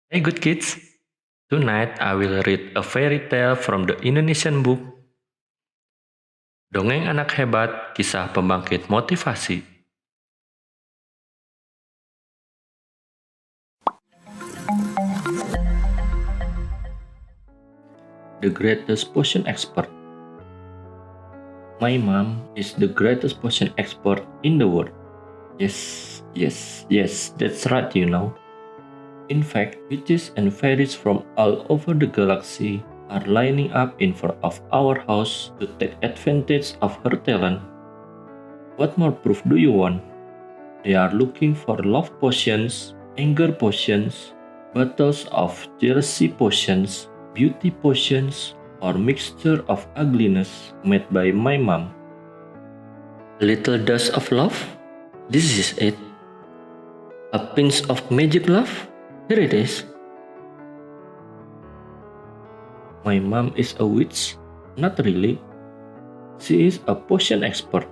Hey good kids, tonight I will read a fairy tale from the Indonesian book Dongeng Anak Hebat, Kisah Pembangkit Motivasi. The Greatest Potion Expert. My mom is the greatest potion expert in the world. Yes, that's right, you know. In fact, witches and fairies from all over the galaxy are lining up in front of our house to take advantage of her talent. What more proof do you want? They are looking for love potions, anger potions, battles of jealousy potions, beauty potions, or mixture of ugliness made by my mom. A little dose of love? This is it. A pinch of magic love? Here it is. My mom is a witch? Not really. She is a potion expert.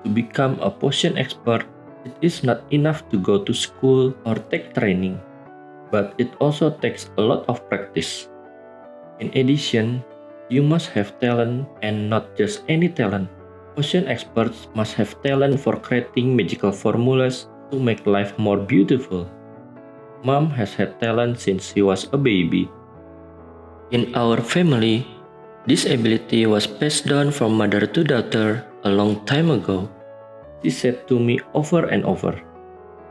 To become a potion expert, it is not enough to go to school or take training, but it also takes a lot of practice. In addition, you must have talent and not just any talent. Potion experts must have talent for creating magical formulas to make life more beautiful. Mom has had talent since she was a baby. In our family, this ability was passed down from mother to daughter a long time ago. She said to me over and over.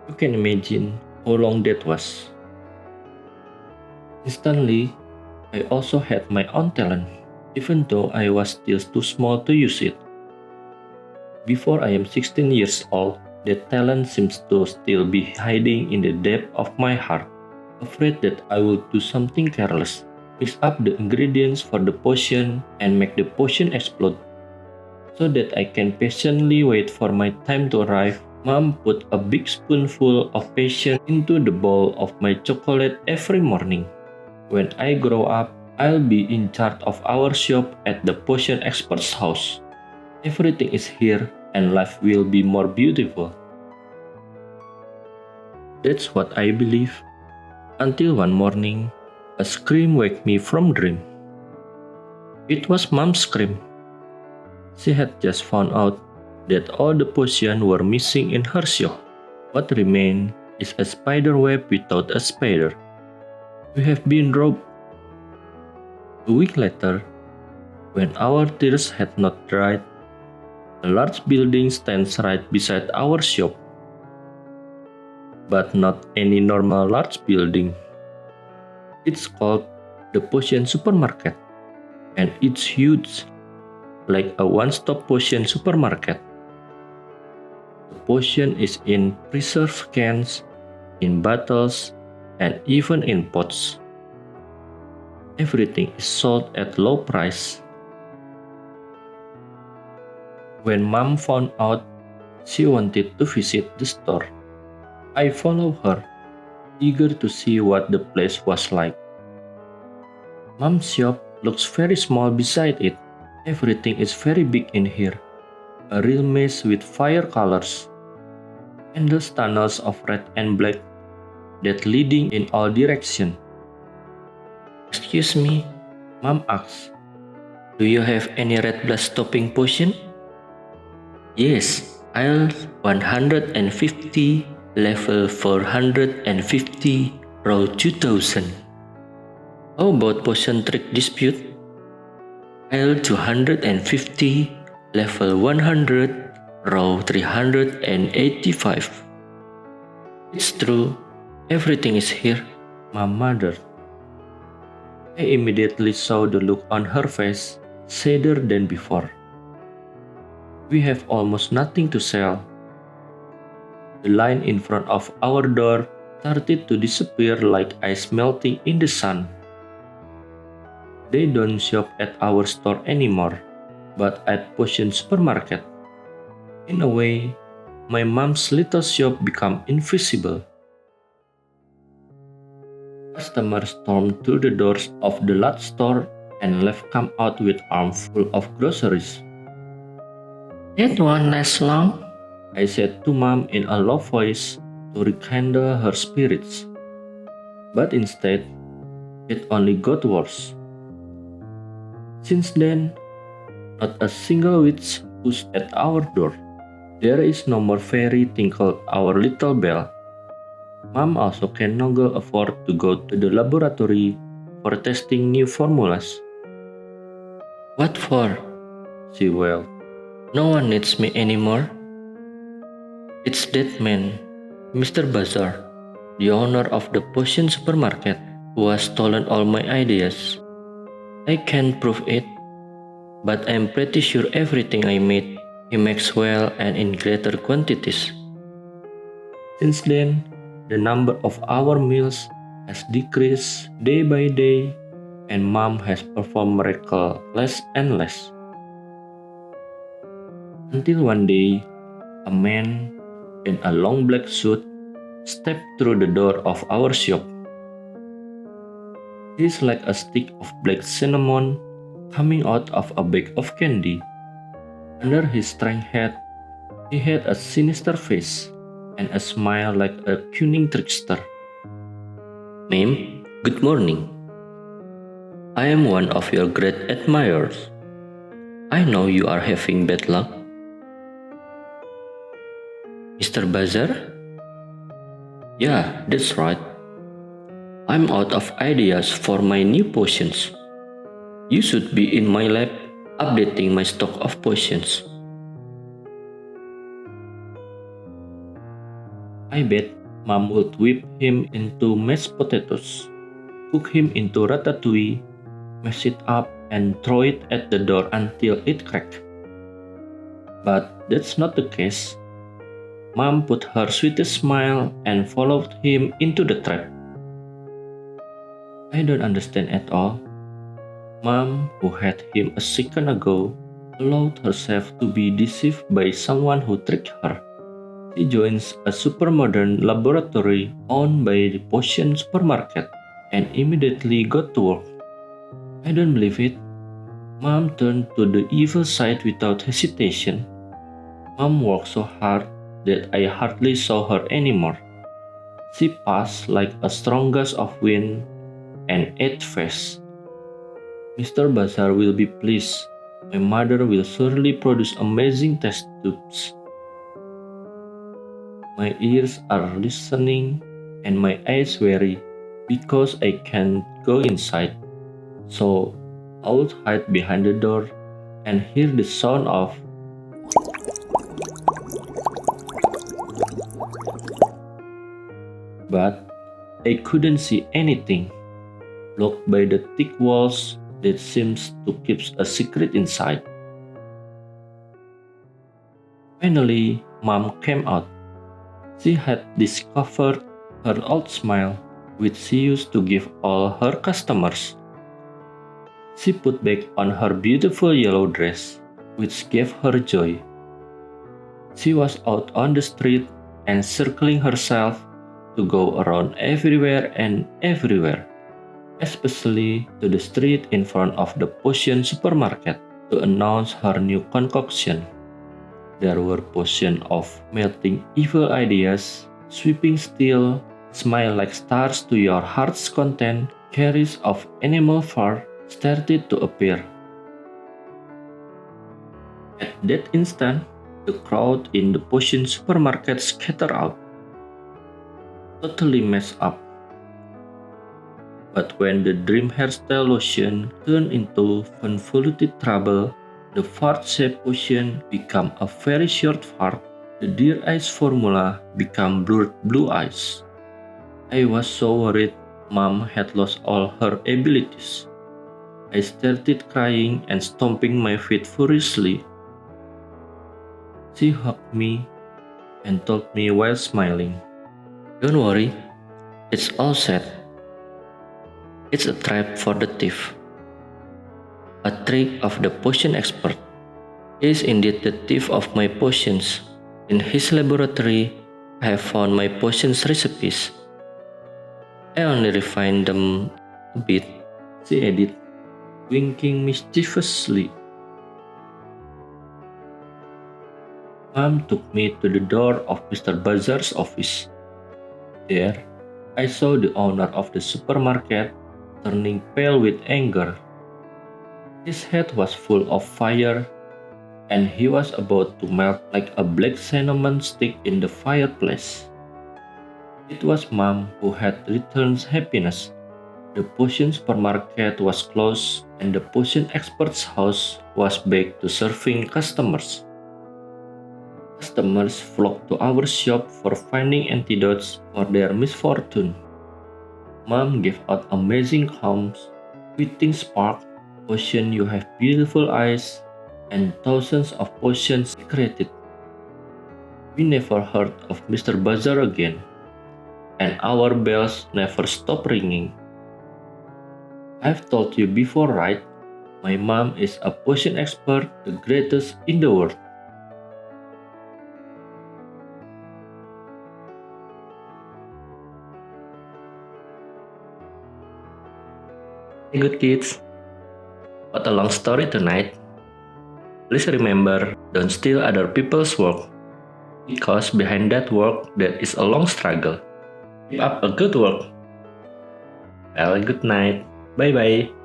You can imagine how long that was. Instantly, I also had my own talent, even though I was still too small to use it. Before I am 16 years old, that talent seems to still be hiding in the depth of my heart, afraid that I will do something careless, mix up the ingredients for the potion and make the potion explode. So that I can patiently wait for my time to arrive, Mom put a big spoonful of passion into the bowl of my chocolate every morning. When I grow up, I'll be in charge of our shop at the potion expert's house. Everything is here and life will be more beautiful. That's what I believe. Until one morning, a scream waked me from dream. It was Mom's scream. She had just found out that all the potions were missing in her shop. What remained is a spider web without a spider. We have been robbed. A week later, when our tears had not dried, a large building stands right beside our shop. But not any normal large building. It's called the Potion Supermarket, and it's huge, like a one-stop potion supermarket. The potion is in preserved cans, in bottles, and even in pots. Everything is sold at low price. When Mom found out, she wanted to visit the store. I followed her, eager to see what the place was like. Mom's shop looks very small beside it. Everything is very big in here. A real maze with fire colors. Endless tunnels of red and black that leading in all directions. Excuse me, Mom asks. Do you have any red blood stopping potion? Yes, aisle 150, level 450, row 2000. How about potion trick dispute? Aisle 250, level 100, row 385. It's true, everything is here, Mom muttered. I immediately saw the look on her face, sadder than before. We have almost nothing to sell. The line in front of our door started to disappear like ice melting in the sun. They don't shop at our store anymore, but at Potion Supermarket. In a way, my mom's little shop became invisible. Customers stormed through the doors of the large store and left come out with arms full of groceries. That won't last long, I said to Mom in a low voice to rekindle her spirits. But instead, it only got worse. Since then, not a single witch pushed at our door. There is no more fairy tinkled our little bell. Mom also can no longer afford to go to the laboratory for testing new formulas. What for? She wailed. No one needs me anymore. It's that man, Mr. Bazaar, the owner of the potion supermarket, who has stolen all my ideas. I can't prove it, but I'm pretty sure everything I made he makes well and in greater quantities. Since then, the number of our meals has decreased day by day, and Mom has performed miracles less and less. Until one day, a man in a long black suit stepped through the door of our shop. He's like a stick of black cinnamon coming out of a bag of candy. Under his strange hat, he had a sinister face and a smile like a cunning trickster. Ma'am, good morning. I am one of your great admirers. I know you are having bad luck. Mr. Bazaar? Yeah, that's right. I'm out of ideas for my new potions. You should be in my lab updating my stock of potions. I bet Mom would whip him into mashed potatoes, cook him into ratatouille, mash it up, and throw it at the door until it cracked. But that's not the case. Mom put her sweetest smile and followed him into the trap. I don't understand at all. Mom, who had him a second ago, allowed herself to be deceived by someone who tricked her. She joins a super-modern laboratory owned by the potion supermarket and immediately got to work. I don't believe it. Mom turned to the evil side without hesitation. Mom worked so hard that I hardly saw her anymore. She passed like a strong gust of wind and ate fast. Mr. Bazaar will be pleased. My mother will surely produce amazing test tubes. My ears are listening and my eyes weary because I can't go inside. So I would hide behind the door and hear the sound of but I couldn't see anything, blocked by the thick walls that seems to keep a secret inside. Finally, Mom came out. She had discovered her old smile, which she used to give all her customers. She put back on her beautiful yellow dress, which gave her joy. She was out on the street and circling herself to go around everywhere and everywhere, especially to the street in front of the potion supermarket to announce her new concoction. There were potions of melting evil ideas, sweeping steel, smile like stars to your heart's content, carries of animal fur started to appear. At that instant, the crowd in the potion supermarket scattered out, totally messed up. But when the dream hairstyle lotion turned into convoluted trouble, the fart-shaped potion became a very short fart. The deer eyes formula became blurred blue eyes. I was so worried Mom had lost all her abilities. I started crying and stomping my feet furiously. She hugged me and told me while smiling, "Don't worry, it's all set. It's a trap for the thief. A trick of the potion expert. He is indeed the thief of my potions. In his laboratory, I have found my potions recipes. I only refined them a bit," she added, winking mischievously. Mom took me to the door of Mr. Bazaar's office. There, I saw the owner of the supermarket turning pale with anger. His head was full of fire, and he was about to melt like a black cinnamon stick in the fireplace. It was Mom who had returned happiness. The potion supermarket was closed, and the potion expert's house was back to serving customers. Customers flocked to our shop for finding antidotes for their misfortune. Mom gave out amazing calms, witting spark, potion you have beautiful eyes, and thousands of potions secreted. We never heard of Mr. Bazaar again, and our bells never stopped ringing. I've told you before, right? My mom is a potion expert, the greatest in the world. Hey, good kids. What a long story tonight. Please remember, don't steal other people's work, because behind that work there is a long struggle. Keep up a good work. Well, good night. Bye bye.